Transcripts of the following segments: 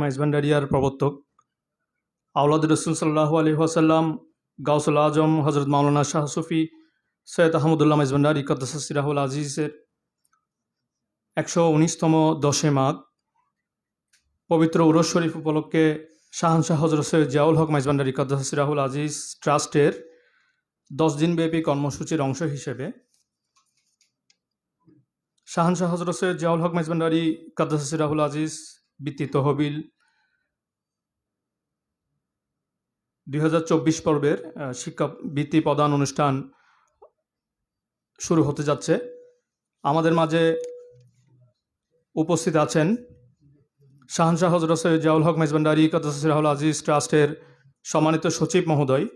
মাইজভান্ডারিয়ার প্রবর্তক আওলাদ রসুল সাল্লাল্লাহু আলাইহি ওয়াসাল্লাম গাউসুল আজম হজরত মাওলানা শাহ সুফি সৈয়দ আহমদুল্লাহ মাইজভান্ডারি কদ্দাসাস সিরাহুল আজিজের 119তম 10 মাঘ পবিত্র উরস শরীফ উপলক্ষে শাহানশাহ হজরত সৈয়দ জিয়াউল হক মাইজভান্ডারি কদ্দাসাস সিরাহুল আজিজ ট্রাস্টের 10 দিনব্যাপী কর্মসূচির অংশ হিসেবে শাহানশাহ হজরত সৈয়দ জিয়াউল হক মাইজভান্ডারি কদ্দাসাস সিরাহুল আজিজ বৃত্তি তহবিল 2024 পর্বের শিক্ষা বৃত্তি প্রদান অনুষ্ঠান শুরু হতে যাচ্ছে। আমাদের মাঝে উপস্থিত আছেন শাহানশাহ হজরত সৈয়দ জিয়াউল হক মাইজভান্ডারি কদ্দাসাস সিরাহুল আজিজ ট্রাস্টের সম্মানিত সচিব মহোদয়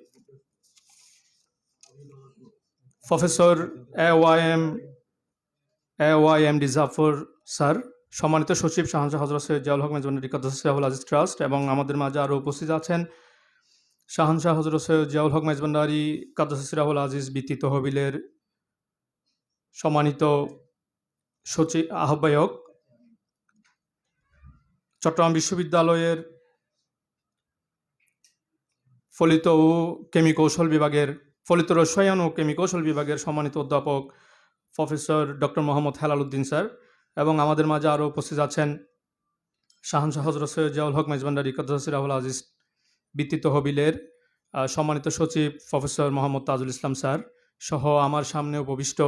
প্রফেসর এওয়াইএমডি জাফর স্যার, সম্মানিত সচিব শাহানশাহ হজরত সৈয়দ জিয়াউল হক মাইজভান্ডারি কদ্দাসাস সিরাহুল আজিজ ট্রাস্ট, এবং আমাদের মাঝে আরও উপস্থিত আছেন শাহানশাহ হজরত সৈয়দ জিয়াউল হক মাইজভান্ডারি কদ্দাসাস সিরাহুল আজিজ বৃত্তি তহবিলের সম্মানিত সচিব আহ্বায়ক, চট্টগ্রাম বিশ্ববিদ্যালয়ের ফলিত রসায়ন ও কেমি কৌশল বিভাগের সম্মানিত অধ্যাপক professor doctor Mohammad Helal Uddin sir, এবং আমাদের মাঝে আরও উপস্থিত আছেন শাহানশাহ হজরত সৈয়দ জিয়াউল হক মাইজভান্ডারি কদ্দাসাস সিরাহুল আজিজ বৃত্তি তহবিলের সম্মানিত সচিব প্রফেসর মোহাম্মদ তাজুল ইসলাম স্যার সহ আমার সামনে উপবিষ্ট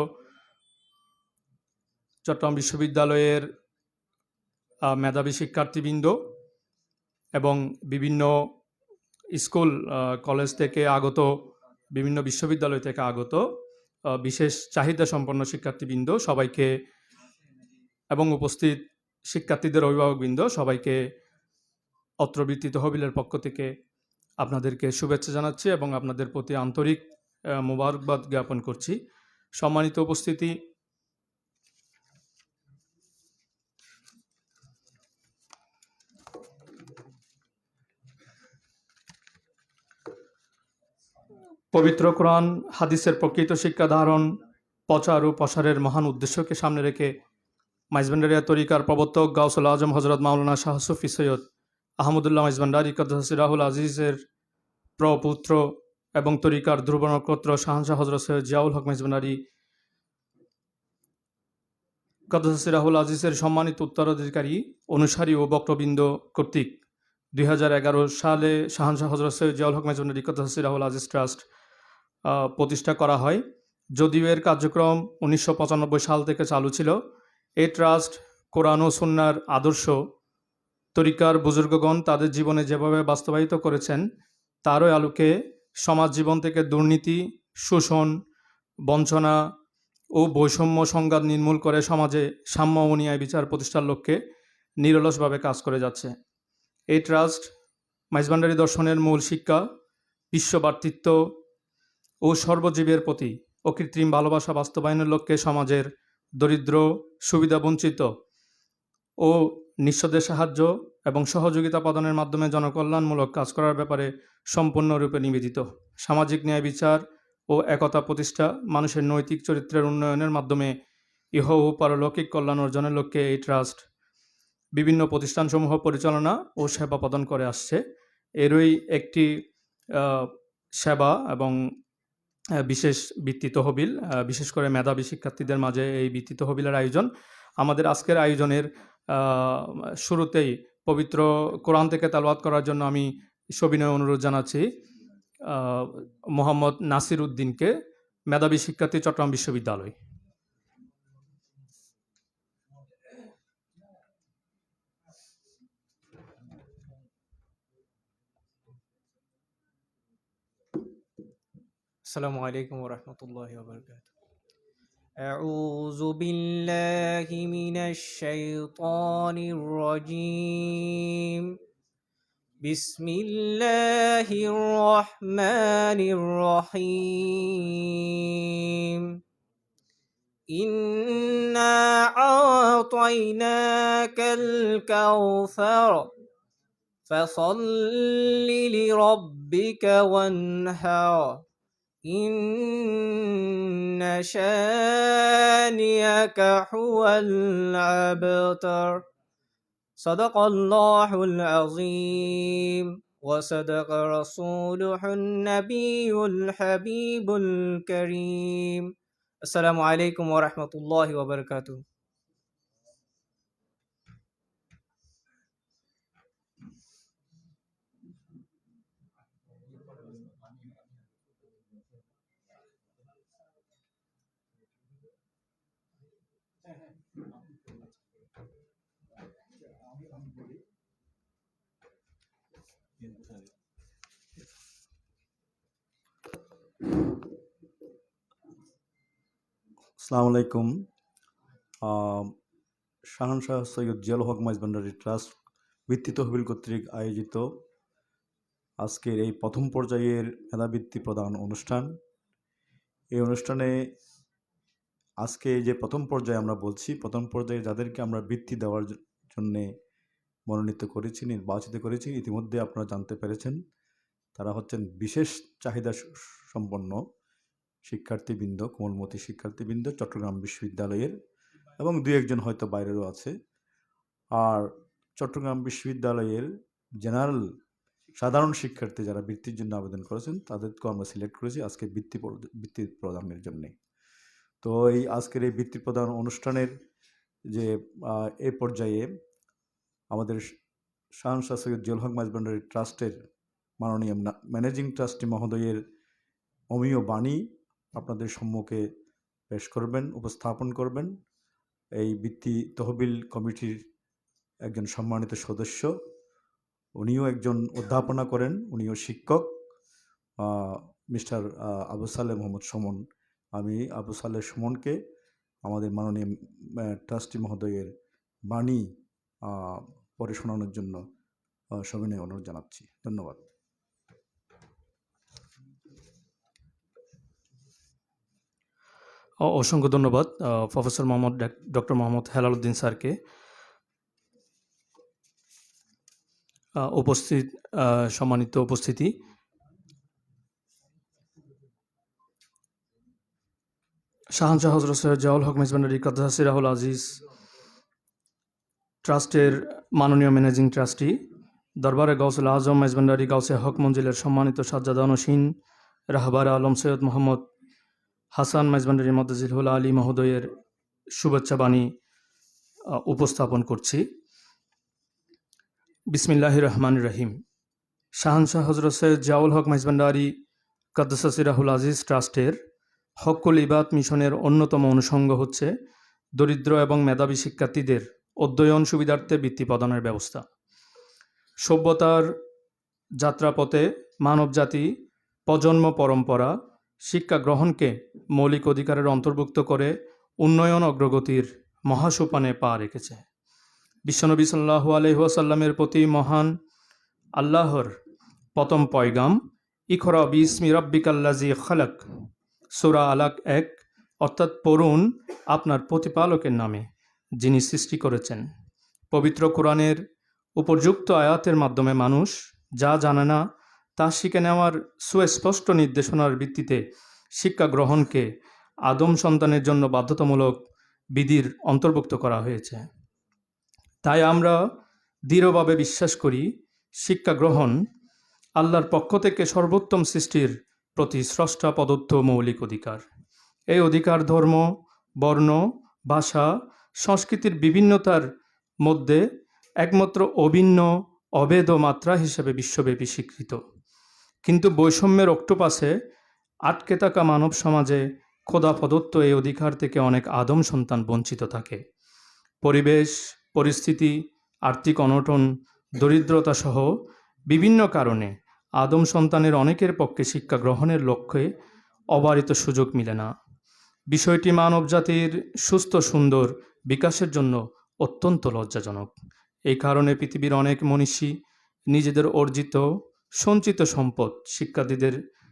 চট্টগ্রাম বিশ্ববিদ্যালয়ের মেধাবী শিক্ষার্থীবৃন্দ এবং বিভিন্ন স্কুল কলেজ থেকে আগত, বিভিন্ন বিশ্ববিদ্যালয় থেকে আগত বিশেষ চাহিদা সম্পন্ন শিক্ষার্থীবৃন্দ সবাইকে, এবং উপস্থিত শিক্ষার্থীদের অভিভাবকবৃন্দ সবাইকে অত্র বৃত্তি তহবিলের পক্ষ থেকে আপনাদেরকে শুভেচ্ছা জানাচ্ছি এবং আপনাদের প্রতি আন্তরিক মোবারকবাদ জ্ঞাপন করছি। সম্মানিত উপস্থিতি, পবিত্র কোরআন হাদিসের প্রকৃত শিক্ষা ধারণ, প্রচার ও প্রসারের মহান উদ্দেশ্যকে সামনে রেখে মাইজভান্ডারিয়া তরিকার প্রবর্তক গাউসুল আজম হজরত মাওলানা শাহ সুফি সৈয়দ আহমদুল্লাহ মাইজভান্ডারি কদ্দাসাস সিরাহুল আজিজের প্রপুত্র এবং তরিকার ধ্রুব নক্ষত্র শাহানশাহ হজরত সৈয়দ জিয়াউল হক মাইজভান্ডারি কদ্দাসাস সিরাহুল আজিজের সম্মানিত উত্তরাধিকারী, অনুসারী ও বক্তবৃন্দ কর্তৃক 2011 সালে শাহানশাহ হজরত সৈয়দ জিয়াউল হক মাইজভান্ডারি কদ্দাসাস সিরাহুল আজিজ ট্রাস্ট প্রতিষ্ঠা করা হয়। যদিও এর কার্যক্রম 1995 সাল থেকে চালু ছিল, এই ট্রাস্ট কোরআন ও সুন্নাহর আদর্শ তরিকার বুজুর্গগণ তাদের জীবনে যেভাবে বাস্তবায়িত করেছেন তারই আলোকে সমাজ জীবন থেকে দুর্নীতি, শোষণ, বঞ্চনা ও বৈষম্য সংঘাত নির্মূল করে সমাজে সাম্য ও ন্যায় বিচার প্রতিষ্ঠার লক্ষ্যে নিরলসভাবে কাজ করে যাচ্ছে। এই ট্রাস্ট মাইজভান্ডারি দর্শনের মূল শিক্ষা, বিশ্বভাতৃত্ব ও সর্বজীবের প্রতি অকৃত্রিম ভালোবাসা বাস্তবায়নের লক্ষ্যে সমাজের দরিদ্র, সুবিধাবঞ্চিত ও নিঃস্বদের সাহায্য এবং সহযোগিতা প্রদানের মাধ্যমে জনকল্যাণমূলক কাজ করার ব্যাপারে সম্পূর্ণরূপে নিবেদিত। সামাজিক ন্যায় বিচার ও একতা প্রতিষ্ঠা, মানুষের নৈতিক চরিত্রের উন্নয়নের মাধ্যমে ইহ ও পারলৌকিক কল্যাণ অর্জনের লক্ষ্যে এই ট্রাস্ট বিভিন্ন প্রতিষ্ঠানসমূহ পরিচালনা ও সেবা প্রদান করে আসছে। এরই একটি সেবা এবং বিশেষ বৃত্তি তহবিল, বিশেষ করে মেধাবী শিক্ষার্থীদের মাঝে এই বৃত্তি তহবিলের আয়োজন। আমাদের আজকের আয়োজনের শুরুতেই পবিত্র কোরআন থেকে তেলাওয়াত করার জন্য আমি সবিনয় অনুরোধ জানাচ্ছি মোহাম্মদ নাসির উদ্দিনকে, মেধাবী শিক্ষার্থী, চট্টগ্রাম বিশ্ববিদ্যালয়। আসসালামু আলাইকুম ওয়া রাহমাতুল্লাহি ওয়া বারাকাতুহু। أعوذ بالله من الشيطان الرجيم. بسم الله الرحمن الرحيم. إنا أعطيناك الكوثر فصل لربك وانحر إن شانئك هو الأبتر. صدق الله العظيم وصدق رسوله النبي الحبيب الكريم السلام عليكم ورحمة الله وبركاته আসসালামু আলাইকুম। শাহানশাহ সৈয়দ জিয়াউল হক মাইজভান্ডারী ট্রাস্ট বৃত্তি তহবিল কর্তৃক আয়োজিত আজকের এই প্রথম পর্যায়ের মেধাবৃত্তি প্রদান অনুষ্ঠান। এই অনুষ্ঠানে আজকে যে প্রথম পর্যায়ে আমরা বলছি, প্রথম পর্যায়ে যাদেরকে আমরা বৃত্তি দেওয়ার জন্যে মনোনীত করেছি, নির্বাচিত করেছি, ইতিমধ্যে আপনারা জানতে পেরেছেন তারা হচ্ছেন বিশেষ চাহিদা সম্পন্ন শিক্ষার্থীবৃন্দ, কোমলমতি শিক্ষার্থীবৃন্দ চট্টগ্রাম বিশ্ববিদ্যালয়ের, এবং দুই একজন হয়তো বাইরেরও আছে। আর চট্টগ্রাম বিশ্ববিদ্যালয়ের জেনারেল সাধারণ শিক্ষার্থী যারা বৃত্তির জন্য আবেদন করেছেন তাদেরকেও আমরা সিলেক্ট করেছি আজকে বৃত্তি প্রদানের জন্যে। তো এই আজকের এই বৃত্তি প্রদান অনুষ্ঠানের যে এ পর্যায়ে আমাদের শাহানশাহ সৈয়দ জিয়াউল হক মাইজভান্ডারী ট্রাস্টের মাননীয় ম্যানেজিং ট্রাস্টি মহোদয়ের অমীয় বাণী আপনাদের সম্মুখে পেশ করবেন, উপস্থাপন করবেন। এই বৃত্তি তহবিল কমিটির একজন সম্মানিত সদস্য, উনিও একজন অধ্যাপনা করেন, উনিও শিক্ষক, মিস্টার আবু সালেহ মোহাম্মদ সুমন। আমি আবু সালেহ সুমনকে আমাদের মাননীয় ট্রাস্টি মহোদয়ের বাণী পরে শোনানোর জন্য সবিনয় অনুরোধ জানাচ্ছি। ধন্যবাদ। অসংখ্য ধন্যবাদ প্রফেসর ডক্টর মোহাম্মদ হেলাল উদ্দিন স্যারকে। সম্মানিত উপস্থিতি, শাহানশাহ হযরত সৈয়দ জিয়াউল হক মাইজভান্ডারী কাদ্দাসাস সিরাহুল আজিজ ট্রাস্টের মাননীয় ম্যানেজিং ট্রাস্টি, দরবারে গাউসুল আজম মাইজভান্ডারী গাউসে হক মঞ্জিলের সম্মানিত সাজ্জাদা নশীন রাহবার আলম সৈয়দ মোহাম্মদ হাসান মাইজভান্ডারী মদ্দাজিলহুল আলী মহোদয়ের শুভেচ্ছা বাণী উপস্থাপন করছি। বিসমিল্লাহির রহমানির রহিম। শাহানশাহ হযরত সৈয়দ জিয়াউল হক মাইজভান্ডারী কাদ্দাসাস সিরাহুল আজিজ ট্রাস্টের হক্কুল ইবাদ মিশনের অন্যতম অনুষঙ্গ হচ্ছে দরিদ্র এবং মেধাবী শিক্ষার্থীদের অধ্যয়ন সুবিধার্থে বৃত্তি প্রদানের ব্যবস্থা। সভ্যতার যাত্রাপথে মানবজাতি প্রজন্ম পরম্পরা শিক্ষা গ্রহণকে মৌলিক অধিকারের অন্তর্ভুক্ত করে উন্নয়ন অগ্রগতির মহাসোপানে পা রেখেছে। বিশ্বনবী সাল্লাল্লাহু আলাইহি ওয়াসাল্লামের প্রতি মহান আল্লাহর প্রথম পয়গাম ইকরা বিসমি রাব্বিকাল্লাযী খালাক, সূরা আলাক 1, অর্থাৎ পড়ুন আপনার প্রতিপালকের নামে যিনি সৃষ্টি করেছেন। পবিত্র কোরআনের উপযুক্ত আয়াতের মাধ্যমে মানুষ যা জানে না তা শিখে নেওয়ার সুস্পষ্ট নির্দেশনার ভিত্তিতে শিক্ষা গ্রহণকে আদম সন্তানের জন্য বাধ্যতামূলক বিধির অন্তর্ভুক্ত করা হয়েছে। তাই আমরা দৃঢ়ভাবে বিশ্বাস করি শিক্ষা গ্রহণ আল্লাহর পক্ষ থেকে সর্বোত্তম সৃষ্টির প্রতি স্রষ্টা প্রদত্ত মৌলিক অধিকার। এই অধিকার ধর্ম, বর্ণ, ভাষা, সংস্কৃতির বিভিন্নতার মধ্যে একমাত্র অভিন্ন অভেদ মাত্রা হিসেবে বিশ্বব্যাপী স্বীকৃত। কিন্তু বৈষম্যের অক্টোপাসে আটকে থাকা মানব সমাজে খোদা প্রদত্ত এই অধিকার থেকে অনেক আদম সন্তান বঞ্চিত থাকে। পরিবেশ, পরিস্থিতি, আর্থিক অনটন, দরিদ্রতা সহ বিভিন্ন কারণে আদম সন্তানের অনেকের পক্ষে শিক্ষা গ্রহণের লক্ষ্যে অবারিত সুযোগ মিলে না। বিষয়টি মানবজাতির সুস্থ সুন্দর বিকাশের জন্য অত্যন্ত লজ্জাজনক। এই কারণে পৃথিবীর অনেক মনীষী নিজেদের অর্জিত সঞ্চিত সম্পদ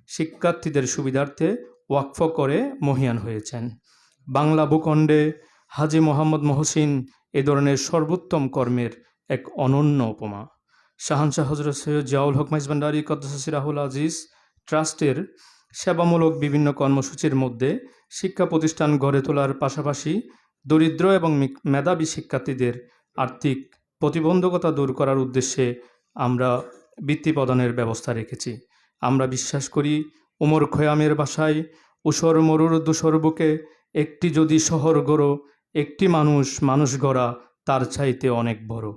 শিক্ষার্থীদের সুবিধার্থে ওয়াকফ করে মহিয়ান হয়েছেন। বাংলা ভূখণ্ডে হাজী মোহাম্মদ মহসিন এ ধরনের সর্বোত্তম কর্মের এক অনন্য উপমা। শাহানশাহ হযরত সৈয়দ জিয়াউল হক মাইজভান্ডারী কাদ্দাসাস সিরাহুল আজিজ ট্রাস্টের সেবামূলক বিভিন্ন কর্মসূচির মধ্যে শিক্ষা প্রতিষ্ঠান গড়ে তোলার পাশাপাশি দরিদ্র এবং মেধাবী শিক্ষার্থীদের আর্থিক প্রতিবন্ধকতা দূর করার উদ্দেশ্যে আমরা বৃত্তি প্রদানের ব্যবস্থা রেখেছি। আমরা বিশ্বাস করি ওমর খৈয়ামের ভাষায়, ঊষর মরুর ধূসর বুকে একটি যদি শহর গড়ো, একটি মানুষ মানুষ গড়া তার চাইতে অনেক বড়।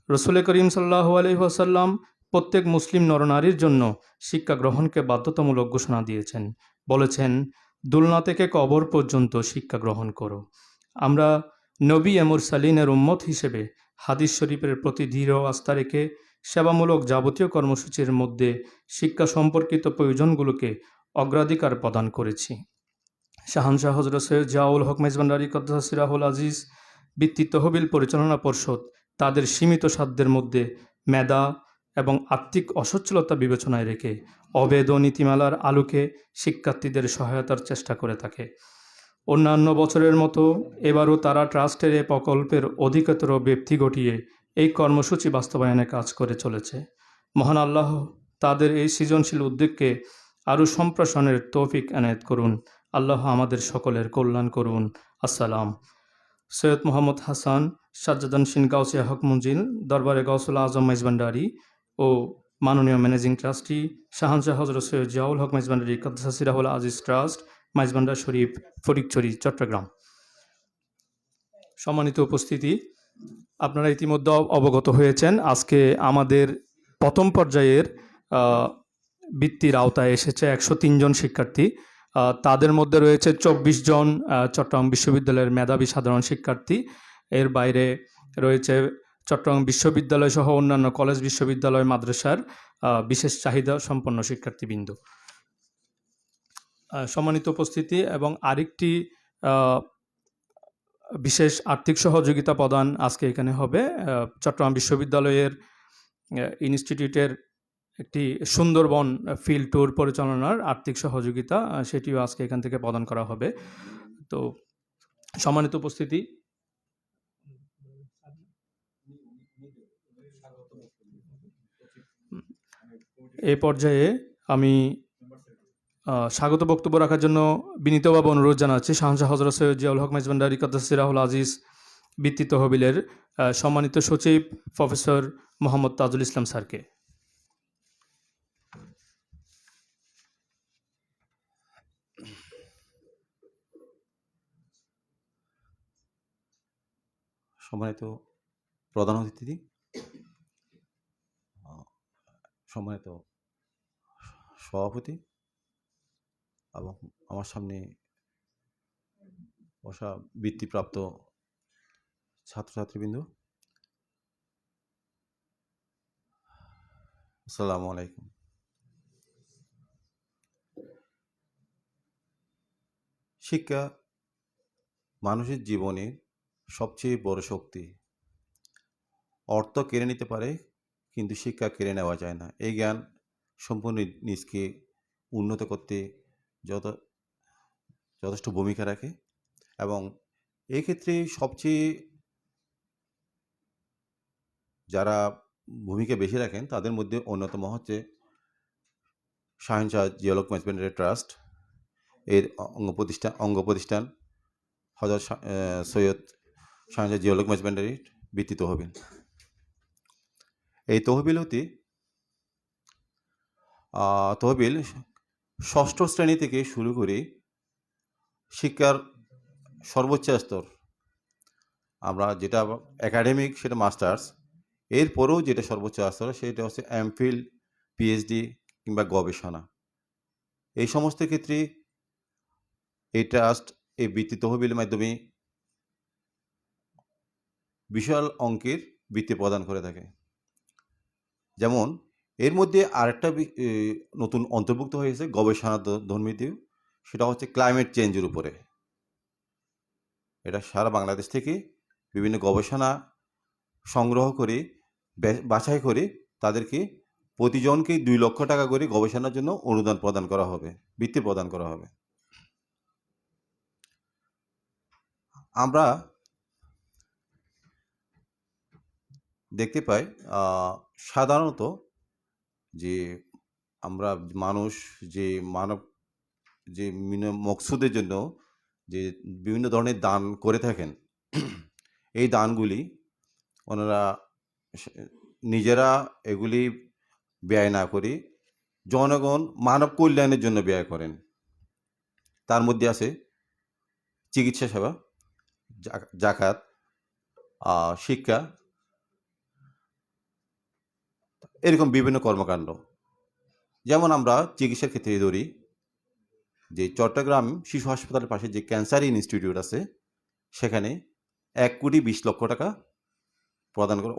রসুল করিম সাল্লাল্লাহু আলাইহি ওয়াসাল্লাম প্রত্যেক মুসলিম নরনারীর জন্য শিক্ষা গ্রহণকে বাধ্যতামূলক ঘোষণা দিয়েছেন। বলেছেন, দুলনা থেকে কবর পর্যন্ত শিক্ষা গ্রহণ করো। আমরা নবী মুরসালিনের উম্মত হিসেবে হাদিস শরীফের প্রতি দৃঢ় আস্থা রেখে সেবামূলক যাবতীয় কর্মসূচির মধ্যে শিক্ষা সম্পর্কিত প্রয়োজনগুলোকে অগ্রাধিকার প্রদান করেছি। শাহানশাহ হযরত সৈয়দ জিয়াউল হক মেজবান্ডারী কদ্দাস সিরাহুল আজিজ বৃত্তি তহবিল পরিচালনা পর্ষদ তাদের সীমিত সাধ্যের মধ্যে মেধা এবং আর্থিক অসচ্ছলতা বিবেচনায় রেখে অবেধ নীতিমালার আলোকে শিক্ষার্থীদের সহায়তার চেষ্টা করে থাকে। অন্যান্য বছরের মতো এবারও তারা ট্রাস্টের এ প্রকল্পের অধিকতর ব্যক্তি ঘটিয়ে এই কর্মসূচি বাস্তবায়নে কাজ করে চলেছে। মহান আল্লাহ তাদের এই সৃজনশীল উদ্যোগকে আরও সম্প্রসারণের তৌফিক এনায়েত করুন। আল্লাহ আমাদের সকলের কল্যাণ করুন। আসসালাম। সৈয়দ মোহাম্মদ হাসান সাজ্জাদান শিন গাউসিয়া হক মঞ্জিল, দরবারে গাউসুল আজম মেজবান্ডারি ও মাননীয় ম্যানেজিং ট্রাস্টি শাহানশাহ হযরত সৈয়দ জিয়াউল হক মেজবান্ডারি কদ্দাস সিরাহুল আজিজ ট্রাস্ট, মাইজবান্ডার শরীফ, ফটিকছড়ি, চট্টগ্রাম। সম্মানিত উপস্থিতি, আপনারা ইতিমধ্যে অবগত হয়েছেন আজকে আমাদের প্রথম পর্যায়ের বৃত্তির আওতায় এসেছে 103 জন শিক্ষার্থী। তাদের মধ্যে রয়েছে 24 জন চট্টগ্রাম বিশ্ববিদ্যালয়ের মেধাবী সাধারণ শিক্ষার্থী। এর বাইরে রয়েছে চট্টগ্রাম বিশ্ববিদ্যালয় সহ অন্যান্য কলেজ, বিশ্ববিদ্যালয়, মাদ্রাসার বিশেষ চাহিদা সম্পন্ন শিক্ষার্থীবৃন্দ। সম্মানিত উপস্থিতি, এবং আরেকটি বিশেষ আর্থিক সহযোগিতা প্রদান আজকে এখানে হবে। চট্টগ্রাম বিশ্ববিদ্যালয়ের ইনস্টিটিউটের একটি সুন্দরবন ফিল্ড ট্যুর পরিচালনার আর্থিক সহযোগিতা, সেটিও আজকে এখান থেকে প্রদান করা হবে। তো সম্মানিত উপস্থিতি, এই পর্যায়ে আমি স্বাগত বক্তব্য রাখার জন্য বিনীতভাবে অনুরোধ জানাচ্ছি শাহানশাহ হযরত সৈয়দ জিয়াউল হক মেজবান্ডারী কদ্দাস সিরাহুল আজিজ বৃত্তি তহবিলের সম্মানিত সচিব প্রফেসর মোহাম্মদ তাজুল ইসলাম স্যারকে। সম্মানিত প্রধান অতিথি, সম্মানিত সভাপতি এবং আমার সামনে বসা বৃত্তিপ্রাপ্ত ছাত্রছাত্রীবৃন্দ, আসসালামু আলাইকুম। শিক্ষা মানুষের জীবনের সবচেয়ে বড় শক্তি। অর্থ কেড়ে নিতে পারে, কিন্তু শিক্ষা কেড়ে নেওয়া যায় না। এই জ্ঞান সম্পূর্ণ নিজকে উন্নত করতে যথেষ্ট ভূমিকা রাখে, এবং এই ক্ষেত্রে সবচেয়ে যারা ভূমিকা বেশি রাখেন তাদের মধ্যে অন্যতম হচ্ছে শাহানশাহ জিয়াউল হক মেজবান্ডারি ট্রাস্ট এর অঙ্গ প্রতিষ্ঠান হযরত সৈয়দ শাহানশাহ জিয়াউল হক মেজবান্ডারি বৃত্তি তহবিল। এই তহবিল ষষ্ঠ শ্রেণী থেকে শুরু করে শিক্ষার সর্বোচ্চ স্তর, আমরা যেটা একাডেমিক সেটা মাস্টার্স, এরপরেও যেটা সর্বোচ্চ স্তর সেটা হচ্ছে এমফিল, পিএইচডি কিংবা গবেষণা। এই সমস্ত ক্ষেত্রে এই ট্রাস্ট এই বৃত্তি তহবিলের মাধ্যমে বিশাল অঙ্কের বৃত্তি প্রদান করে থাকে। যেমন এর মধ্যে আরেকটা নতুন অন্তর্ভুক্ত হয়েছে গবেষণা ধর্মীয়, সেটা হচ্ছে ক্লাইমেট চেঞ্জের উপরে। এটা সারা বাংলাদেশ থেকে বিভিন্ন গবেষণা সংগ্রহ করে বাছাই করে তাদেরকে প্রতিজনকে 2 লক্ষ টাকা করে গবেষণার জন্য অনুদান প্রদান করা হবে, বৃত্তি প্রদান করা হবে। আমরা দেখতে পাই সাধারণত যে আমরা মানুষ যে মকসুদের জন্য যে বিভিন্ন ধরনের দান করে থাকেন, এই দানগুলি ওনারা নিজেরা এগুলি ব্যয় না করে জনগণ মানব কল্যাণের জন্য ব্যয় করেন। তার মধ্যে আছে চিকিৎসা সেবা, জাকাত, শিক্ষা, এরকম বিভিন্ন কর্মকাণ্ড। যেমন আমরা চিকিৎসার ক্ষেত্রে ধরি যে চট্টগ্রাম শিশু হাসপাতালের পাশে যে ক্যান্সার ইনস্টিটিউট আছে, সেখানে 1,20,00,000 টাকা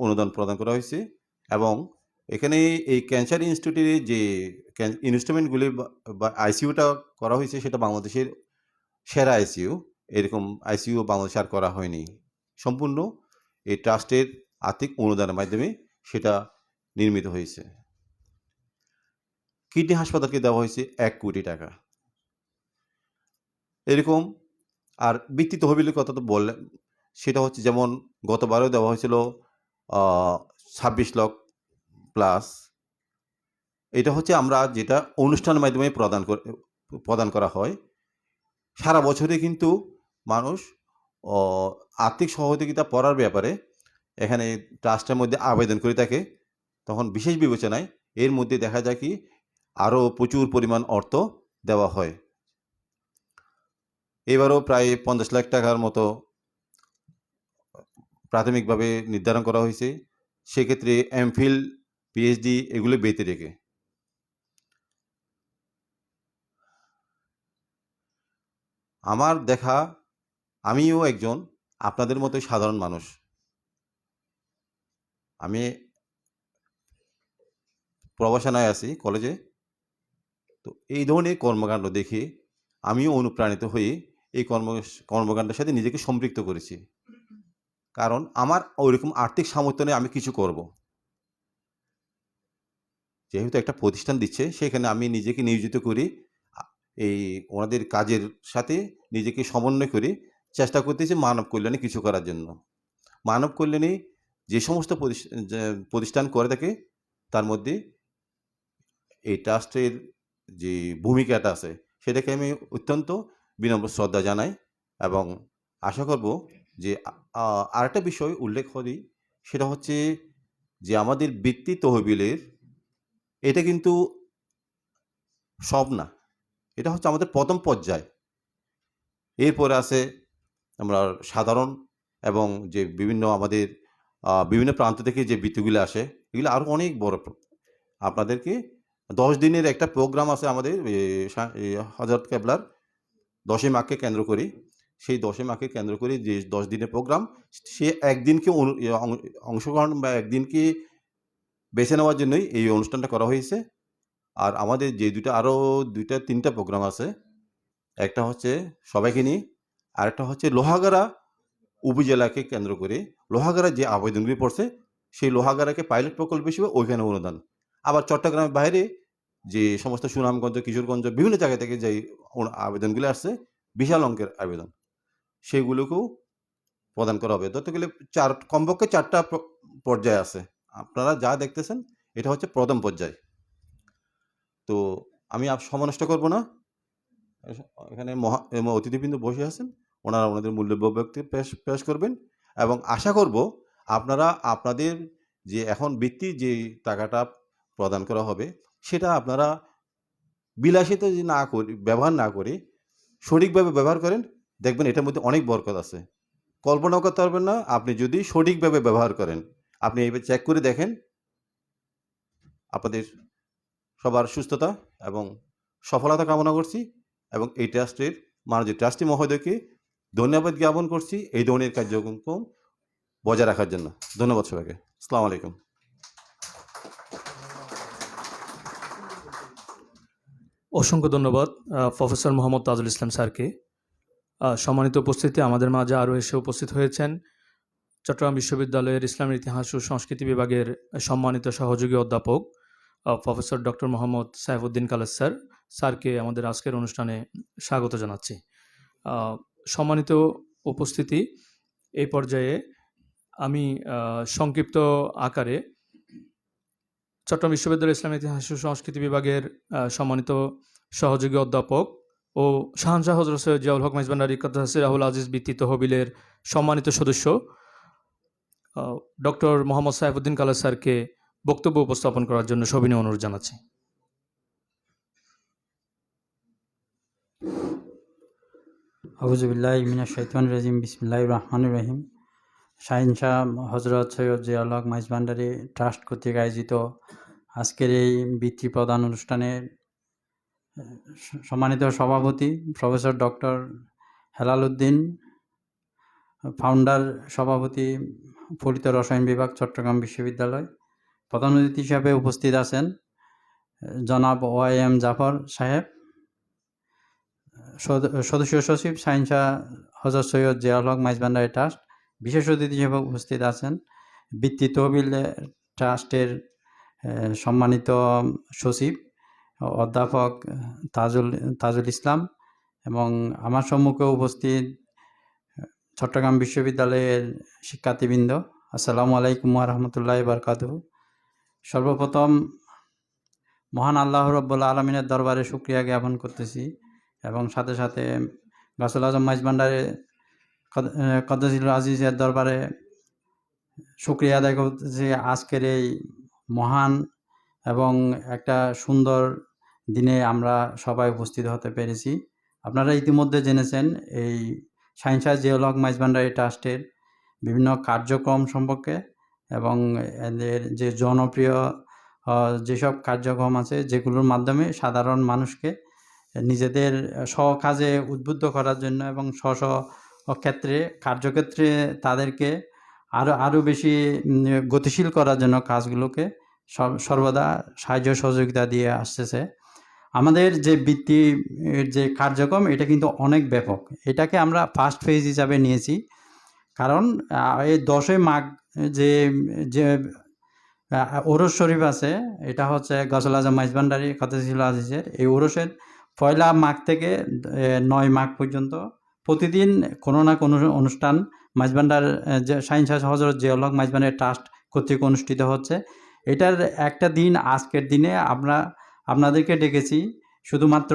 অনুদান প্রদান করা হয়েছে। এবং এখানে এই ক্যান্সার ইনস্টিটিউটে যে ইনস্ট্রুমেন্টগুলি বা আইসিইউটা করা হয়েছে, সেটা বাংলাদেশের সেরা আইসিইউ। এরকম আইসিইউ বাংলাদেশে আর করা হয়নি। সম্পূর্ণ এই ট্রাস্টের আর্থিক অনুদানের মাধ্যমে সেটা নির্মিত হয়েছে। কিডনি হাসপাতালকে দেওয়া হয়েছে 1 কোটি টাকা। এরকম আর বৃত্তি তহবিলের কথা তো বললেন, সেটা হচ্ছে যেমন গতবারও দেওয়া হয়েছিল 26 লাখ প্লাস। এটা হচ্ছে আমরা যেটা অনুষ্ঠানের মাধ্যমে প্রদান করা হয়। সারা বছরে কিন্তু মানুষ আর্থিক সহযোগিতা করার ব্যাপারে এখানে ট্রাস্টের মধ্যে আবেদন করে থাকে, তখন বিশেষ বিবেচনায় এর মধ্যে দেখা যায় কি আরও প্রচুর পরিমাণ অর্থ দেওয়া হয়। এবারও প্রায় 50 লাখ টাকার মতো প্রাথমিকভাবে নির্ধারণ করা হয়েছে। সেক্ষেত্রে এমফিল, পিএইচডি এগুলো বেঁধে রেখে। আমার দেখা, আমিও একজন আপনাদের মতোই সাধারণ মানুষ। আমি প্রবাসনায় আছি কলেজে। তো এই ধরনের কর্মকাণ্ড দেখে আমিও অনুপ্রাণিত হয়ে এই কর্মকাণ্ডের সাথে নিজেকে সম্পৃক্ত করেছি। কারণ আমার ওইরকম আর্থিক সামর্থ্য নেই আমি কিছু করব। যেহেতু একটা প্রতিষ্ঠান দিচ্ছে, সেখানে আমি নিজেকে নিয়োজিত করি, এই ওনাদের কাজের সাথে নিজেকে সমন্বয় করে চেষ্টা করতেছি মানব কল্যাণে কিছু করার জন্য। মানব কল্যাণে যে সমস্ত প্রতিষ্ঠান করে থাকে, তার মধ্যে এই ট্রাস্টের যে ভূমিকাটা আছে, সেটাকে আমি অত্যন্ত বিনম্র শ্রদ্ধা জানাই। এবং আশা করব যে আরেকটা বিষয় উল্লেখ করি, সেটা হচ্ছে যে আমাদের বৃত্তি তহবিলের এটা কিন্তু সব না, এটা হচ্ছে আমাদের প্রথম পর্যায়। এরপরে আছে আমরা সাধারণ এবং যে আমাদের বিভিন্ন প্রান্ত থেকে যে বৃত্তিগুলো আসে, এগুলো আরও অনেক বড়। আপনাদেরকে 10 দিনের একটা প্রোগ্রাম আছে আমাদের হযরত কেবলার 10ই মাঘকে কেন্দ্র করে। সেই 10ই মাঘকে কেন্দ্র করে যে 10 দিনের প্রোগ্রাম, সে একদিনকে অংশগ্রহণ বা একদিনকে বেছে নেওয়ার জন্যই এই অনুষ্ঠানটা করা হয়েছে। আর আমাদের যে আরও 2-3টা প্রোগ্রাম আছে, একটা হচ্ছে সবাইকে নিয়ে, আরেকটা হচ্ছে লোহাগাড়া উপজেলাকে কেন্দ্র করে লোহাগাড়া যে আবেদনগুলি পড়ছে, সেই লোহাগাড়াকে পাইলট প্রকল্প হিসেবে ওইখানে অনুদান। আবার চট্টগ্রামের বাইরে যে সমস্ত সুনামগঞ্জ, কিশোরগঞ্জ, বিভিন্ন জায়গা থেকে যে আবেদনগুলি আসছে, বিশাল অঙ্কের আবেদন, সেগুলোকেও প্রদান করা হবে। ধরতে গেলে কমপক্ষে 4টা পর্যায় আছে। আপনারা যা দেখতেছেন এটা হচ্ছে প্রথম পর্যায়। তো আমি সময় নষ্ট করব না। এখানে অতিথিবৃন্দ বসে আছেন, ওনারা ওনাদের মূল্যবান বক্তব্য পেশ করবেন। এবং আশা করব আপনারা আপনাদের যে এখন বৃত্তি যে টাকাটা প্রদান করা হবে, সেটা আপনারা বিলাসিতা ব্যবহার না করে সঠিকভাবে ব্যবহার করেন। দেখবেন এটার মধ্যে অনেক বরকত আছে। কল্পনাও করতে পারবেন না আপনি যদি সঠিকভাবে ব্যবহার করেন। আপনি এইভাবে চেক করে দেখেন। আপনাদের সবার সুস্থতা এবং সফলতা কামনা করছি এবং এই ট্রাস্টের মাননীয় ট্রাস্টি মহোদয়কে ধন্যবাদ জ্ঞাপন করছি এই ধরনের কার্যক্রম বজায় রাখার জন্য। ধন্যবাদ সবাইকে। আসসালামু আলাইকুম। অসংখ্য ধন্যবাদ প্রফেসর মোহাম্মদ তাজুল ইসলাম স্যারকে। সম্মানিত উপস্থিতি, আমাদের মাঝে আরও এসে উপস্থিত হয়েছেন চট্টগ্রাম বিশ্ববিদ্যালয়ের ইসলামের ইতিহাস ও সংস্কৃতি বিভাগের সম্মানিত সহযোগী অধ্যাপক প্রফেসর ডক্টর মোহাম্মদ সাইফুদ্দিন কালেস স্যারকে আমাদের আজকের অনুষ্ঠানে স্বাগত জানাচ্ছি। সম্মানিত উপস্থিতি, এই পর্যায়ে আমি সংক্ষিপ্ত আকারে চট্টগ্রাম বিশ্ববিদ্যালয়ের ইসলামের ইতিহাস ও সংস্কৃতি বিভাগের সম্মানিত সহযোগী অধ্যাপক ও শাহানশাহ হযরত সৈয়দ জিয়াউল হক মাইজভান্ডারী ইকদ্দাস সিরাহুল আজিজ বৃত্তি তহবিলের সম্মানিত সদস্য ডক্টর মোহাম্মদ সাইফুদ্দিন কালাস স্যারকে বক্তব্য উপস্থাপন করার জন্য সবিনয় অনুরোধ জানাচ্ছি। আউযুবিল্লাহি মিনাশ শাইতানির রাজিম, বিসমিল্লাহির রহমানির রহিম। শাহিন শাহ হজরত সৈয়দ জিয়াউল হক মাইজ ভান্ডারী ট্রাস্ট কর্তৃক আয়োজিত আজকের এই বৃত্তি প্রদান অনুষ্ঠানের সম্মানিত সভাপতি professor doctor Helal Uddin, founder সভাপতি ফলিত রসায়ন বিভাগ, চট্টগ্রাম বিশ্ববিদ্যালয়। প্রধান অতিথি হিসাবে উপস্থিত আছেন জনাব ওয়াইএম জাফর সাহেব, সদস্য সচিব শাহিন শাহ হজরত সৈয়দ জিয়াউল হক মাইজ ভান্ডারী ট্রাস্ট। বিশেষ অতিথি হিসেবে উপস্থিত আছেন বৃত্তি তহবিল ট্রাস্টের সম্মানিত সচিব অধ্যাপক তাজুল ইসলাম, এবং আমার সম্মুখে উপস্থিত চট্টগ্রাম বিশ্ববিদ্যালয়ের শিক্ষার্থীবৃন্দ। আসসালামু আলাইকুম ওয়া রাহমাতুল্লাহি ওয়া বারাকাতুহু। সর্বপ্রথম মহান আল্লাহ রাব্বুল আলামিনের দরবারে শুকরিয়া জ্ঞাপন করতেছি, এবং সাথে সাথে গাউসুল আজম মাইজ ভান্ডারী কদ্দাসিল আজিজের দরবারে শুকরিয়া আদায় করতেছি আজকের এই মহান এবং একটা সুন্দর দিনে আমরা সবাই উপস্থিত হতে পেরেছি। আপনারা ইতিমধ্যে জেনেছেন এই শাহিন শাহ জিয়াউল হক মাইজ ভান্ডারী ট্রাস্টের বিভিন্ন কার্যক্রম সম্পর্কে, এবং এদের যে জনপ্রিয় যেসব কার্যক্রম আছে যেগুলোর মাধ্যমে সাধারণ মানুষকে নিজেদের স্বকাজে উদ্বুদ্ধ করার জন্য এবং ক্ষেত্রে কার্যক্ষেত্রে তাদেরকে আরও বেশি গতিশীল করার জন্য কাজগুলোকে সর্বদা সাহায্য সহযোগিতা দিয়ে আসতেছে। আমাদের যে বৃত্তির যে কার্যক্রম এটা কিন্তু অনেক ব্যাপক। এটাকে আমরা ফার্স্ট ফেজ হিসাবে নিয়েছি, কারণ এই 10 মাঘ যে যে ওরস শরীফ আছে, এটা হচ্ছে গাউসুল আজম মাইজ ভান্ডারী কদ্দাসিল আজিজের। এই ওরসের 1 মাঘ থেকে 9 মাঘ পর্যন্ত প্রতিদিন কোনো না কোনো অনুষ্ঠান মাইজ ভান্ডার শাহিন শাহ হজরত জিয়াউল হক মাইজ ভান্ডারী ট্রাস্ট কর্তৃক অনুষ্ঠিত হচ্ছে। এটার একটা দিন আজকের দিনে আমরা আপনাদেরকে ডেকেছি শুধুমাত্র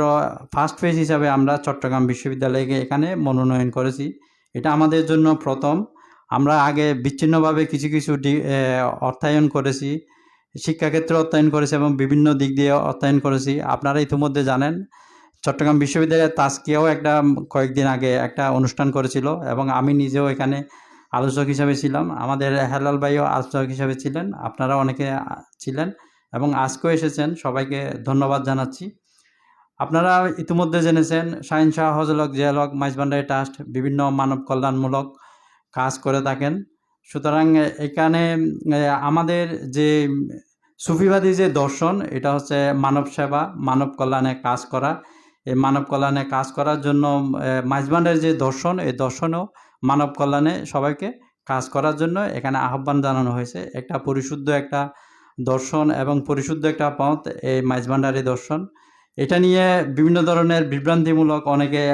ফার্স্ট ফেজ হিসাবে। আমরা চট্টগ্রাম বিশ্ববিদ্যালয়কে এখানে মনোনয়ন করেছি। এটা আমাদের জন্য প্রথম। আমরা আগে বিচ্ছিন্নভাবে কিছু কিছু অর্থায়ন করেছি, শিক্ষাক্ষেত্রে অর্থায়ন করেছি এবং বিভিন্ন দিক দিয়ে অর্থায়ন করেছি। আপনারা ইতিমধ্যে জানেন চট্টগ্রাম বিশ্ববিদ্যালয়ের তাস্কিয়াও কয়েকদিন আগে একটা অনুষ্ঠান করেছিল, এবং আমি নিজেও এখানে আলোচক হিসাবে ছিলাম। আমাদের হেলাল ভাইও আলোচক হিসাবে ছিলেন, আপনারা অনেকে ছিলেন এবং আজকেও এসেছেন। সবাইকে ধন্যবাদ জানাচ্ছি। আপনারা ইতিমধ্যে জেনেছেন শাহিন শাহ হজরত জিয়াউল হক মাইজ ভান্ডারী ট্রাস্ট বিভিন্ন মানব কল্যাণমূলক কাজ করে থাকেন। সুতরাং এখানে আমাদের যে সুফিবাদী যে দর্শন, এটা হচ্ছে মানব সেবা, মানব কল্যাণে কাজ করা। এই মানব কল্যাণে কাজ করার জন্য মাইজ ভান্ডারীর যে দর্শন, এই দর্শনেও মানব কল্যাণে সবাইকে কাজ করার জন্য এখানে আহ্বান জানানো হয়েছে। একটা পরিশুদ্ধ একটা দর্শন এবং পরিশুদ্ধ একটা পথ এই মাইজ ভান্ডারী দর্শন। এটা নিয়ে বিভিন্ন ধরনের বিভ্রান্তিমূলক অনেকে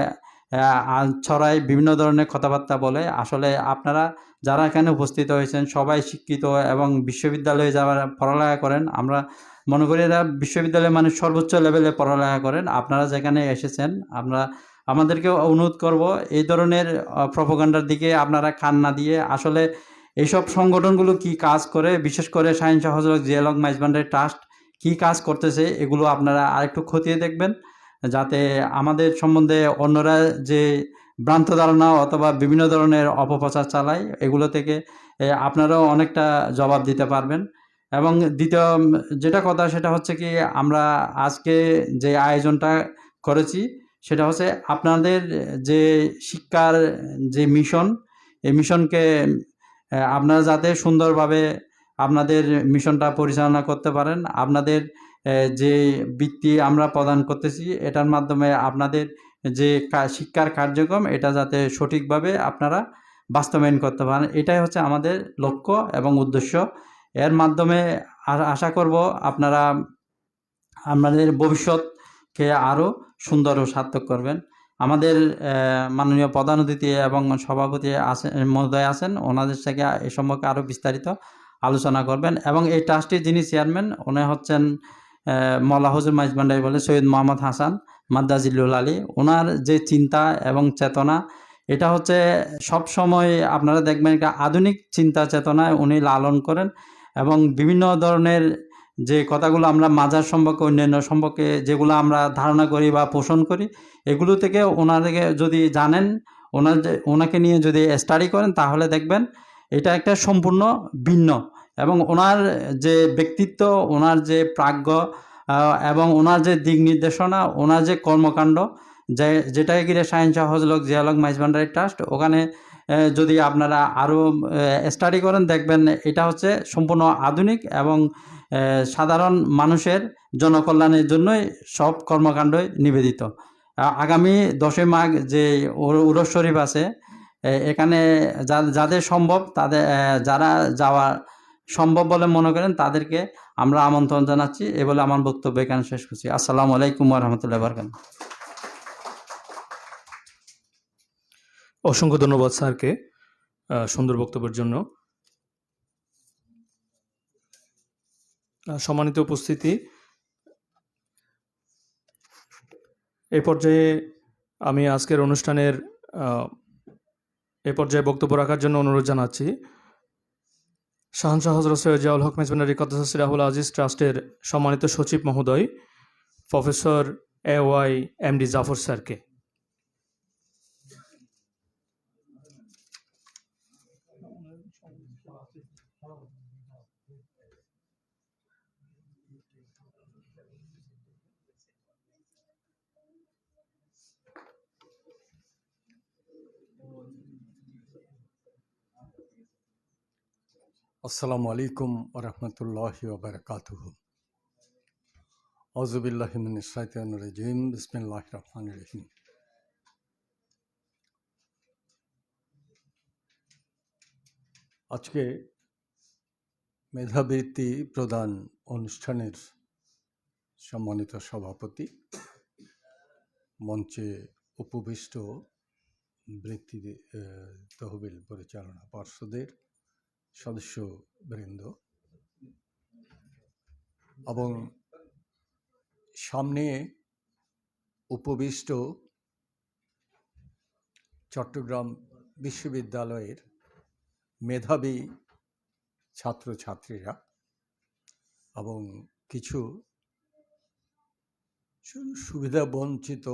ছড়ায়, বিভিন্ন ধরনের কথাবার্তা বলে। আসলে আপনারা যারা এখানে উপস্থিত হয়েছেন সবাই শিক্ষিত এবং বিশ্ববিদ্যালয়ে যারা পড়ালেখা করেন, আমরা মনে করি এরা বিশ্ববিদ্যালয়ে মানুষ সর্বোচ্চ লেভেলে পড়ালেখা করেন। আপনারা যেখানে এসেছেন আমাদেরকে অনুরোধ করব এই ধরনের প্রপাগান্ডার দিকে আপনারা কান না দিয়ে আসলে এইসব সংগঠনগুলো কি কাজ করে, বিশেষ করে শাহিন শাহ হজরত জিয়াউল হক মাইজ ভান্ডারী ট্রাস্ট কি কাজ করতেছে, এগুলো আপনারা আরেকটু খতিয়ে দেখবেন, যাতে আমাদের সম্বন্ধে অন্যরা যে ভ্রান্ত ধারণা অথবা বিভিন্ন ধরনের অপপ্রচার চালায় এগুলো থেকে আপনারাও অনেকটা জবাব দিতে পারবেন। এবং দ্বিতীয় যেটা কথা সেটা হচ্ছে কি, আমরা আজকে যে আয়োজনটা করেছি সেটা হচ্ছে আপনাদের যে শিক্ষার যে মিশন, এই মিশনকে আপনারা যাতে সুন্দরভাবে আপনাদের মিশনটা পরিচালনা করতে পারেন। আপনাদের যে বৃত্তি আমরা প্রদান করতেছি এটার মাধ্যমে আপনাদের যে শিক্ষার কার্যক্রম এটা যাতে সঠিকভাবে আপনারা বাস্তবায়ন করতে পারেন, এটাই হচ্ছে আমাদের লক্ষ্য এবং উদ্দেশ্য। এর মাধ্যমে আশা করব আপনারা আপনাদের ভবিষ্যৎকে আরও সুন্দর ও সার্থক করবেন। আমাদের মাননীয় প্রধান অতিথি এবং সভাপতি মহোদয় আছেন, ওনাদের থেকে এ সম্পর্কে আরও বিস্তারিত আলোচনা করবেন। এবং এই ট্রাস্টের যিনি চেয়ারম্যান উনি হচ্ছেন মওলা হুজুর মাইজ ভান্ডারী বলে সৈয়দ মোহাম্মদ হাসান মাদ্দাজিল্লুল আলী। ওনার যে চিন্তা এবং চেতনা এটা হচ্ছে সব সময় আপনারা দেখবেন একটা আধুনিক চিন্তা চেতনায় উনি লালন করেন এবং বিভিন্ন ধরনের যে কথাগুলো আমরা মাজার সম্পর্কে অন্যান্য সম্পর্কে যেগুলো আমরা ধারণা করি বা পোষণ করি এগুলো থেকে ওনাদেরকে যদি জানেন ওনাকে নিয়ে যদি স্টাডি করেন তাহলে দেখবেন এটা একটা সম্পূর্ণ ভিন্ন এবং ওনার যে ব্যক্তিত্ব ওনার যে প্রাজ্ঞ এবং ওনার যে দিক নির্দেশনা ওনার যে কর্মকাণ্ড যেটাকে ঘিরে শাহিন শাহ হজরত জিয়াউল হক মাইজভান্ডারী ট্রাস্ট ওখানে যদি আপনারা আরও স্টাডি করেন দেখবেন এটা হচ্ছে সম্পূর্ণ আধুনিক এবং সাধারণ মানুষের জনকল্যাণের জন্যই সব কর্মকাণ্ডই নিবেদিত। আগামী 10ই মাঘ যে উরস শরীফ আছে এখানে যাদের সম্ভব তাদের যারা যাওয়া সম্ভব বলে মনে করেন তাদেরকে আমরা আমন্ত্রণ জানাচ্ছি। এ বলে আমার বক্তব্য এখানে শেষ করছি। আসসালামু আলাইকুম ওয়া রাহমাতুল্লাহি ওয়া বারাকাতুহু। অসংখ্য ধন্যবাদ স্যারকে সুন্দর বক্তব্যের জন্য। সম্মানিত উপস্থিতি, এই পর্যায়ে আমি আজকের অনুষ্ঠানের এ পর্যায়ে বক্তব্য রাখার জন্য অনুরোধ জানাচ্ছি শাহানশাহ হযরত সৈয়দ জিয়াউল হক মাইজভান্ডারী কদ্দাসাস সিরাহুল আজিজ ট্রাস্টের সম্মানিত সচিব মহোদয় প্রফেসর AY MD জাফর স্যারকে। আসসালামু আলাইকুম ওয়া রাহমাতুল্লাহি ওয়া বারাকাতুহু। আউযু বিল্লাহি মিনাশ শাইতানির রাজিম। বিসমিল্লাহির রহমানির রহিম। আজকে মেধাবৃত্তি প্রদান অনুষ্ঠানের সম্মানিত সভাপতি, মঞ্চে উপবিষ্ট বৃত্তি তহবিল পরিচালনা পর্ষদের সদস্যবৃন্দ এবং সামনে উপবিষ্ট চট্টগ্রাম বিশ্ববিদ্যালয়ের মেধাবী ছাত্রছাত্রীরা এবং কিছু সুবিধা বঞ্চিত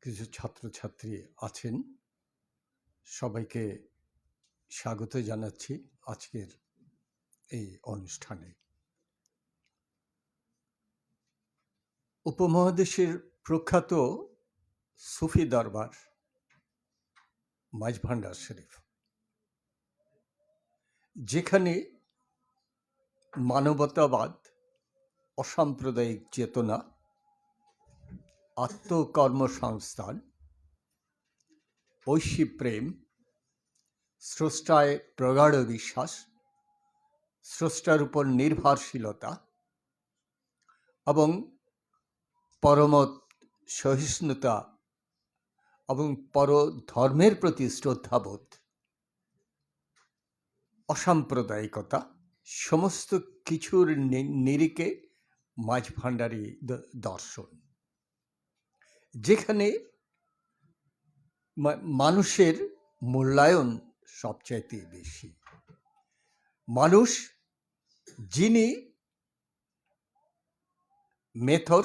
কিছু ছাত্রছাত্রী আছেন, সবাইকে স্বাগত জানাচ্ছি আজকের এই অনুষ্ঠানে। উপমহাদেশের প্রখ্যাত সুফি দরবার মাইজভান্ডার শরীফ, যেখানে মানবতাবাদ, অসাম্প্রদায়িক চেতনা, আত্মকর্মসংস্থান, ঐশী প্রেম, স্রষ্টায় প্রগাঢ় বিশ্বাস, স্রষ্টার উপর নির্ভরশীলতা এবং পরমত সহিষ্ণুতা এবং পরধর্মের প্রতি শ্রদ্ধাবোধ, অসাম্প্রদায়িকতা সমস্ত কিছুর নিরিখে মাইজভান্ডারী দর্শন, যেখানে মানুষের মূল্যায়ন সবচাইতে বেশি। মানুষ যিনি মেথর,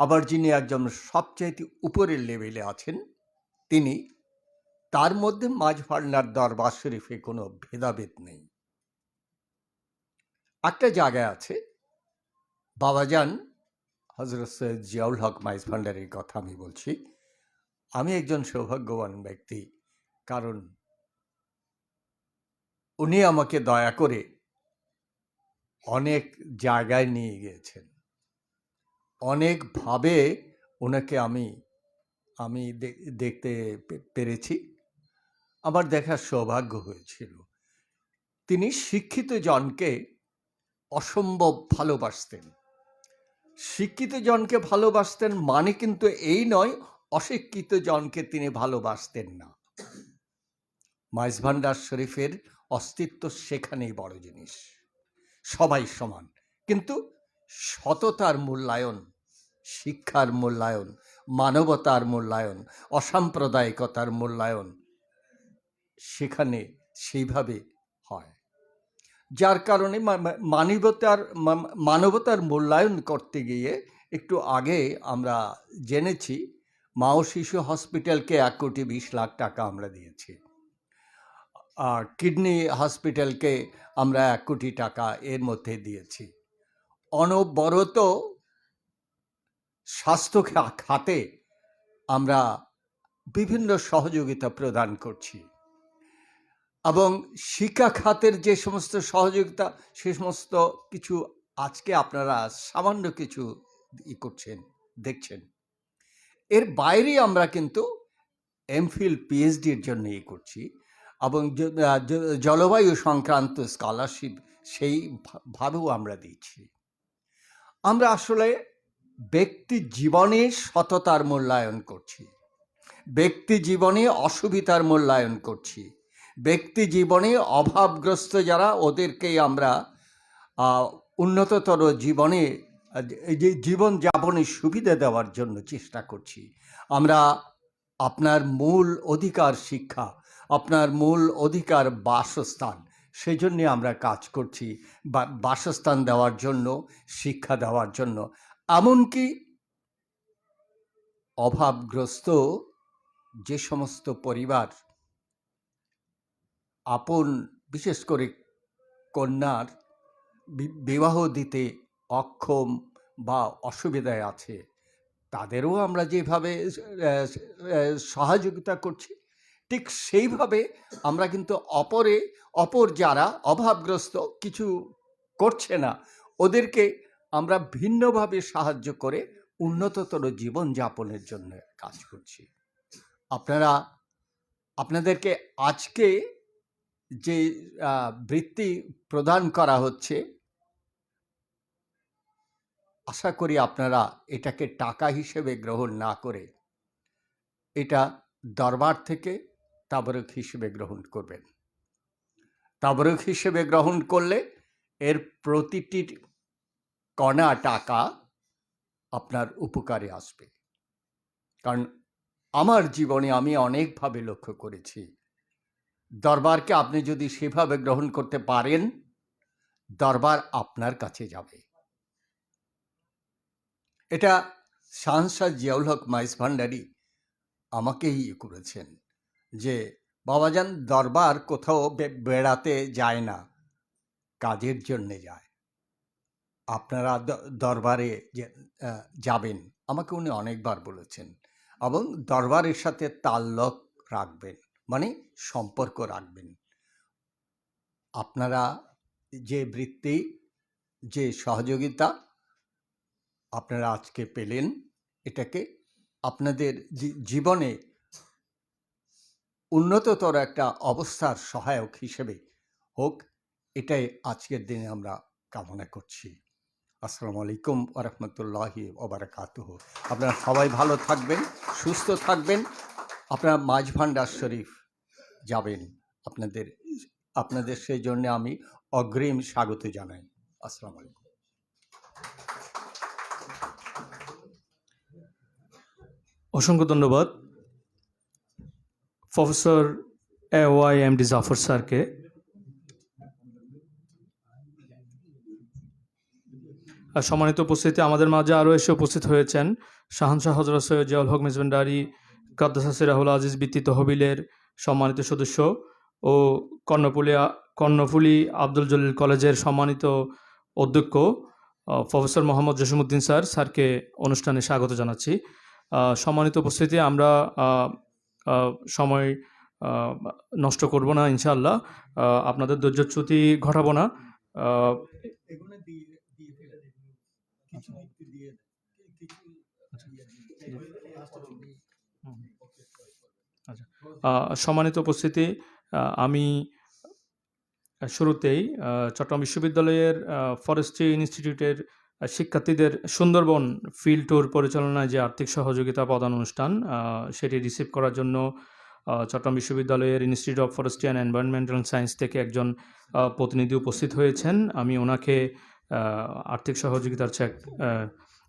আবার যিনি একজন সবচাইতে উপরের লেভেলে আছেন, তিনি তার মধ্যে মাইজভান্ডার দরবার শরীফে কোনো ভেদাভেদ নেই। একটা জায়গায় আছে, বাবাজান হযরত সৈয়দ জিয়াউল হক মাইজভান্ডারীর কথা আমি বলছি। আমি একজন সৌভাগ্যবান ব্যক্তি, কারণ উনি আমাকে দয়া করে অনেক জায়গায় নিয়ে গিয়েছেন, অনেকভাবে ওনাকে আমি দেখতে পেরেছি, আমার দেখার সৌভাগ্য হয়েছিল। তিনি শিক্ষিত জনকে অসম্ভব ভালোবাসতেন। শিক্ষিত জনকে ভালোবাসতেন মানে কিন্তু এই নয় অশিক্ষিত জনকে তিনি ভালোবাসতেন না। মাইজভান্ডার শরীফের অস্তিত্ব সেখানেই বড় জিনিস। সবাই সমান, কিন্তু সততার মূল্যায়ন শিক্ষার মূল্যায়ন, মানবতার মূল্যায়ন, অসাম্প্রদায়িকতার মূল্যায়ন সেখানে সেইভাবে হয়। যার কারণে মানবতার মূল্যায়ন করতে গিয়ে একটু আগে আমরা জেনেছি মা ও শিশু হসপিটালকে 1,20,00,000 টাকা আমরা দিয়েছি, আর কিডনি হসপিটালকে আমরা 1 কোটি টাকা এর মধ্যে দিয়েছি। অনবরত স্বাস্থ্য খাতে আমরা বিভিন্ন সহযোগিতা প্রদান করছি এবং শিক্ষা খাতের যে সমস্ত সহযোগিতা সে সমস্ত কিছু আজকে আপনারা সামান্য কিছু করছেন, দেখছেন। এর বাইরে আমরা কিন্তু এমফিল পিএইচডির জন্য করছি এবং জলবায়ু সংক্রান্ত স্কলারশিপ সেইভাবেও আমরা দিচ্ছি। আমরা আসলে ব্যক্তি জীবনে সততার মূল্যায়ন করছি, ব্যক্তি জীবনে অসুবিধার মূল্যায়ন করছি, ব্যক্তি জীবনে অভাবগ্রস্ত যারা ওদেরকেই আমরা উন্নততর জীবনে জীবনযাপনের সুবিধা দেওয়ার জন্য চেষ্টা করছি। আমরা আপনার মূল অধিকার শিক্ষা, আপনার মূল অধিকার বাসস্থান, সেই জন্যে আমরা কাজ করছি, বাসস্থান দেওয়ার জন্য, শিক্ষা দেওয়ার জন্য। এমনকি অভাবগ্রস্ত যে সমস্ত পরিবার আপন বিশেষ করে কন্যার বিবাহ দিতে অক্ষম বা অসুবিধায় আছে তাদেরও আমরা যেভাবে সহযোগিতা করছি, ঠিক সেইভাবে আমরা কিন্তু অপর যারা অভাবগ্রস্ত কিছু করছে না ওদেরকে আমরা ভিন্নভাবে সাহায্য করে উন্নততর জীবনযাপনের জন্য কাজ করছি। আপনাদেরকে আজকে যে বৃত্তি প্রদান করা হচ্ছে, আশা করি আপনারা এটাকে টাকা হিসেবে গ্রহণ না করে এটা দরবার থেকে তাবরক হিসেবে গ্রহণ করবেন। তাবরক হিসেবে গ্রহণ করলে এর প্রতিটি কণা টাকা আপনার উপকারে আসবে। কারণ আমার জীবনে আমি অনেকভাবে লক্ষ্য করেছি, দরবারকে আপনি যদি সেভাবে গ্রহণ করতে পারেন, দরবার আপনার কাছে যাবে। এটা শাহনশাহ জিয়াউল হক মাইজ ভান্ডারী আমাকেই করেছেন যে বাবাজান দরবার কোথাও বেড়াতে যায় না, কাজের জন্যে যায়। আপনারা দরবারে যাবেন, আমাকে উনি অনেকবার বলেছেন, এবং দরবারের সাথে তাল্লুক রাখবেন, মানে সম্পর্ক রাখবেন। আপনারা যে বৃত্তি, যে সহযোগিতা আপনারা আজকে পেলেন, এটাকে আপনাদের জীবনে উন্নততর একটা অবস্থার সহায়ক হিসেবে হোক, এটাই আজকের দিনে আমরা কামনা করছি। আসসালামু আলাইকুম ওয়া রাহমাতুল্লাহি ওয়া বারাকাতুহু। আপনারা সবাই ভালো থাকবেন, সুস্থ থাকবেন। আপনারা মাঝ ভান্ডার শরীফ যাবেন, আপনাদের সেই জন্য আমি অগ্রিম স্বাগত জানাই। আসসালামু আলাইকুম। অসংখ্য ধন্যবাদ প্রফেসর AYMD জাফর স্যারকে। সম্মানিত উপস্থিতি, আমাদের মাঝে আরও এসে উপস্থিত হয়েছেন শাহনশাহ হযরত সৈয়দ জিয়াউল হক মাইজ ভান্ডারী কাদ্দাসা সিরাহুল আজিজ বৃত্তি তহবিলের সম্মানিত সদস্য ও কর্ণফুলী আব্দুল জলিল কলেজের সম্মানিত অধ্যক্ষ প্রফেসর মোহাম্মদ জসিমউদ্দিন স্যারকে অনুষ্ঠানে স্বাগত জানাচ্ছি। সম্মানিত উপস্থিতি, আমরা সময় নষ্ট করব না ইনশাআল্লাহ, আপনাদের ধৈর্যচ্যুতি ঘটাবো না। সম্মানিত উপস্থিতি, আমি শুরুতেই চট্টগ্রাম বিশ্ববিদ্যালয়ের ফরেস্ট্রি ইনস্টিটিউটের শিক্ষার্থীদের সুন্দরবন ফিল্ড ট্যুর পরিচালনায় যে আর্থিক সহযোগিতা প্রদান অনুষ্ঠান, সেটি রিসিভ করার জন্য চট্টগ্রাম বিশ্ববিদ্যালয়ের institute of forestry and environmental science থেকে একজন প্রতিনিধি উপস্থিত হয়েছেন। আমি ওনাকে আর্থিক সহযোগিতার চেক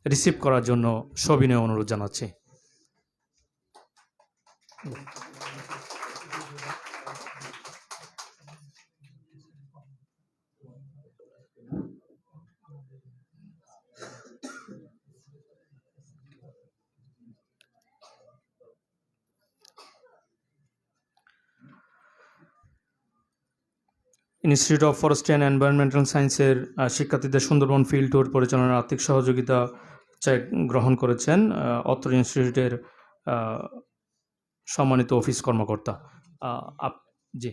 রিসিভ করার জন্য সবিনয় অনুরোধ জানাচ্ছি। Institute of forestry and environmental সায়েন্সের শিক্ষার্থীদের সুন্দরবন ফিল্ড ট্যুর পরিচালনার আর্থিক সহযোগিতা গ্রহণ করেছেন অত্র ইনস্টিটিউটের সম্মানিত অফিস কর্মকর্তা। জি,